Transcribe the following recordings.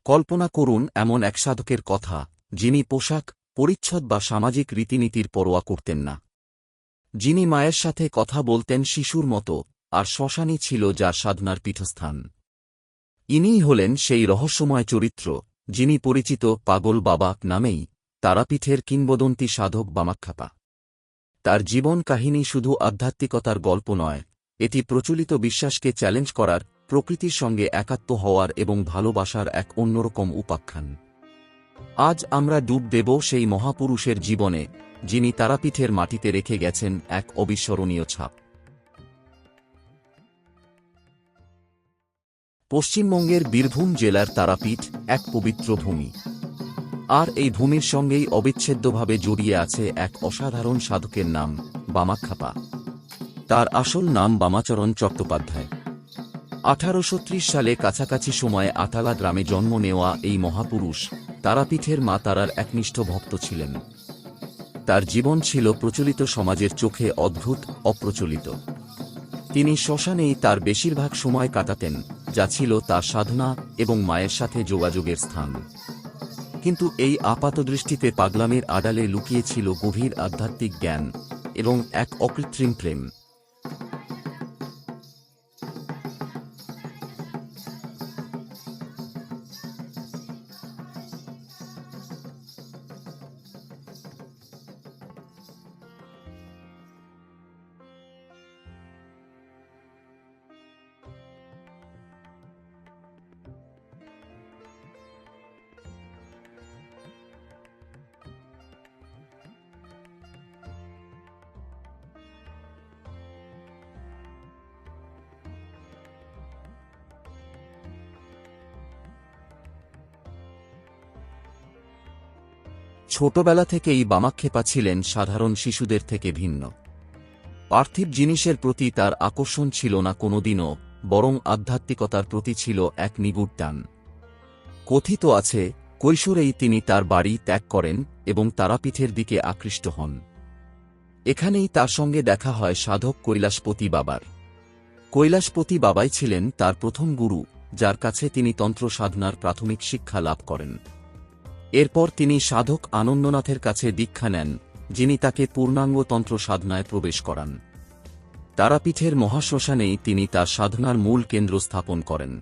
কল্পনা করুন এমন এক সাধকের কথা, যিনি পোশাক, পরিচ্ছদ বা সামাজিক রীতিনীতির পরোয়া করতেন না। যিনি মায়ের সাথে কথা বলতেন শিশুর মতো, আর শ্মশানই ছিল যার সাধনার পীঠস্থান। ইনিই হলেন সেই রহস্যময় চরিত্র, যিনি পরিচিত পাগল বাবা নামেই, তারাপীঠের কিংবদন্তি সাধক বামাক্ষাপা। তার জীবন কাহিনী শুধু আধ্যাত্মিকতার গল্প নয়, এটি প্রচলিত বিশ্বাসকে চ্যালেঞ্জ করার, প্রকৃতির সঙ্গে একাত্ম হওয়ার এবং ভালোবাসার এক অন্যরকম উপাখ্যান। আজ আমরা ডুব দেব সেই মহাপুরুষের জীবনে, যিনি তারাপীঠের মাটিতে রেখে গেছেন এক অবিস্মরণীয় ছাপ। পশ্চিমবঙ্গের বীরভূম জেলার তারাপীঠ এক পবিত্র ভূমি। আর এই ভূমির সঙ্গেই অবিচ্ছেদ্যভাবে জড়িয়ে আছে এক অসাধারণ সাধকের নাম, বামাক্ষাপা। তার আসল নাম বামাচরণ চট্টোপাধ্যায়। 1830 সালে কাছাকাছি সময়ে আতালা গ্রামে জন্ম নেওয়া এই মহাপুরুষ তারাপীঠের মা তারার একনিষ্ঠ ভক্ত ছিলেন। তার জীবন ছিল প্রচলিত সমাজের চোখে অদ্ভুত, অপ্রচলিত। তিনি শ্মশানেই তার বেশিরভাগ সময় কাটাতেন, যা ছিল তার সাধনা এবং মায়ের সাথে যোগাযোগের স্থান। কিন্তু এই আপাতদৃষ্টিতে পাগলামির আড়ালে লুকিয়ে ছিল গভীর আধ্যাত্মিক জ্ঞান এবং এক অকৃত্রিম প্রেম। ছোটবেলা থেকেই বামাক্ষেপা ছিলেন সাধারণ শিশুদের থেকে ভিন্ন। পার্থিব জিনিসের প্রতি তার আকর্ষণ ছিল না কোনোদিনও, বরং আধ্যাত্মিকতার প্রতি ছিল এক নিগুড় টান। কথিত আছে, কৈশোরেই তিনি তার বাড়ি ত্যাগ করেন এবং তারাপীঠের দিকে আকৃষ্ট হন। এখানেই তার সঙ্গে দেখা হয় সাধক কৈলাসপতি বাবার। কৈলাসপতি বাবাই ছিলেন তার প্রথম গুরু, যার কাছে তিনি তন্ত্র সাধনার প্রাথমিক শিক্ষা লাভ করেন। এরপর তিনি সাধক আনন্দনাথের কাছে দীক্ষা নেন, যিনি তাকে পূর্ণাঙ্গ তন্ত্র সাধনায় প্রবেশ করান। তারাপীঠের মহাশ্মশানেই তিনি তার সাধনার মূল কেন্দ্র স্থাপন করেন।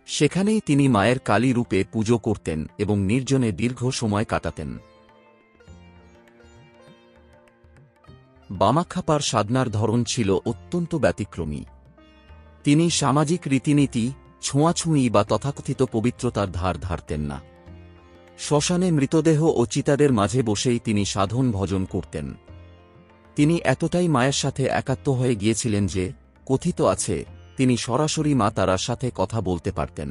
সেখানেই তিনি মায়ের কালী রূপে পুজো করতেন এবং নির্জনে দীর্ঘ সময় কাটাতেন। বামাক্ষাপার সাধনার ধরন ছিল অত্যন্ত ব্যতিক্রমী। তিনি সামাজিক রীতিনীতি, ছোঁয়াছুঁয়ি বা তথাকথিত পবিত্রতার ধার ধারতেন না। শ্মশানে মৃতদেহ ও চিতাদের মাঝে বসেই তিনি সাধন ভজন করতেন। তিনি এতটাই মায়ের সাথে একাত্ম হয়ে গিয়েছিলেন যে, কথিত আছে, তিনি সরাসরি মা তারার সাথে কথা বলতে পারতেন।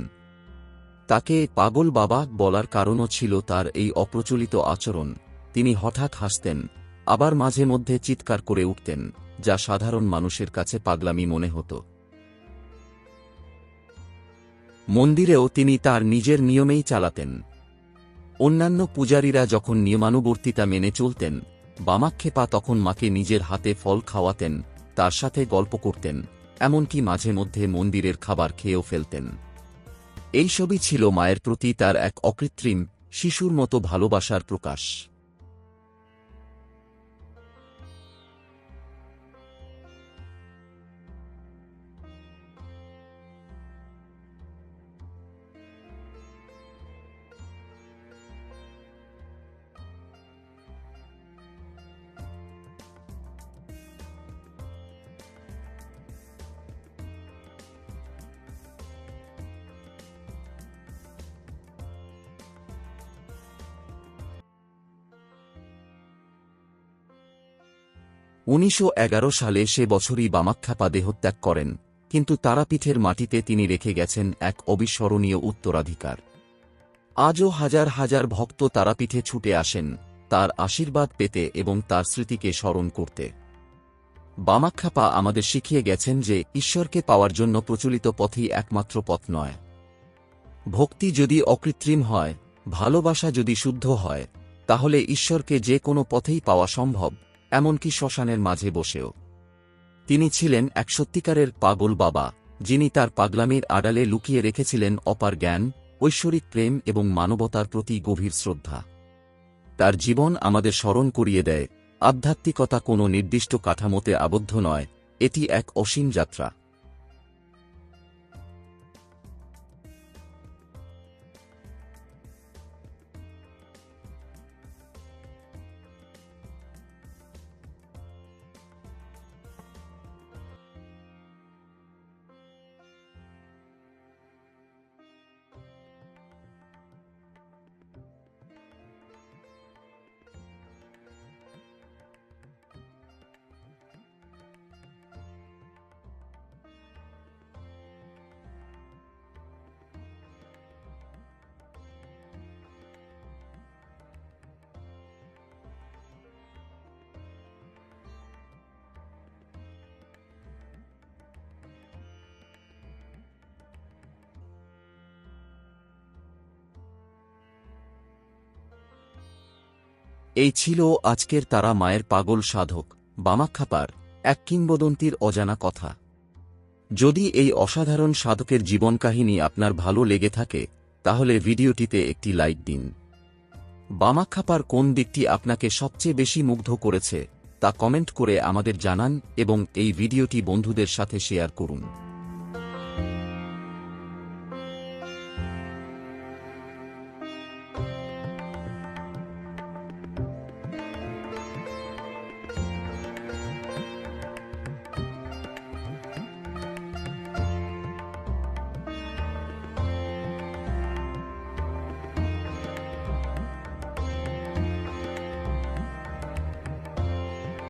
তাকে পাগল বাবা বলার কারণও ছিল তার এই অপ্রচলিত আচরণ। তিনি হঠাৎ হাসতেন, আবার মাঝে মধ্যে চিৎকার করে উঠতেন, যা সাধারণ মানুষের কাছে পাগলামি মনে হতো। মন্দিরেও তিনি তার নিজের নিয়মেই চালাতেন। অন্যান্য পূজারীরা যখন নিয়মানুবর্তিতা মেনে চলতেন, বামাক্ষেপা তখন মাকে নিজের হাতে ফল খাওয়াতেন, তার সাথে গল্প করতেন, এমনকি মাঝে মধ্যে মন্দিরের খাবার খেয়েও ফেলতেন। এইসবই ছিল মায়ের প্রতি তার এক অকৃত্রিম, শিশুর মতো ভালোবাসার প্রকাশ। 1911 সালে সে বছরই বামাক্ষাপা দেহত্যাগ করেন, কিন্তু তারাপীঠের মাটিতে তিনি রেখে গেছেন এক অবিস্মরণীয় উত্তরাধিকার। আজও হাজার হাজার ভক্ত তারাপীঠে ছুটে আসেন তার আশীর্বাদ পেতে এবং তার স্মৃতিকে স্মরণ করতে। বামাক্ষাপা আমাদের শিখিয়ে গেছেন যে ঈশ্বরকে পাওয়ার জন্য প্রচলিত পথই একমাত্র পথ নয়। ভক্তি যদি অকৃত্রিম হয়, ভালোবাসা যদি শুদ্ধ হয়, তাহলে ঈশ্বরকে যে কোনো পথেই পাওয়া সম্ভব, এমনকি শ্মশানের মাঝে বসেও। তিনি ছিলেন এক সত্যিকারের পাগল বাবা, যিনি তার পাগলামির আড়ালে লুকিয়ে রেখেছিলেন অপার জ্ঞান, ঐশ্বরিক প্রেম এবং মানবতার প্রতি গভীর শ্রদ্ধা। তার জীবন আমাদের স্মরণ করিয়ে দেয়, আধ্যাত্মিকতা কোনো নির্দিষ্ট কাঠামোতে আবদ্ধ নয়, এটি এক অসীম যাত্রা। এই ছিল আজকের তারা মায়ের পাগল সাধক বামাক্ষ্যাপার এক কিংবদন্তির অজানা কথা। যদি এই অসাধারণ সাধকের জীবনকাহিনী আপনার ভালো লেগে থাকে, তাহলে ভিডিওটিতে একটি লাইক দিন। বামাক্ষ্যাপার কোন দিকটি আপনাকে সবচেয়ে বেশি মুগ্ধ করেছে তা কমেন্ট করে আমাদের জানান এবং এই ভিডিওটি বন্ধুদের সাথে শেয়ার করুন।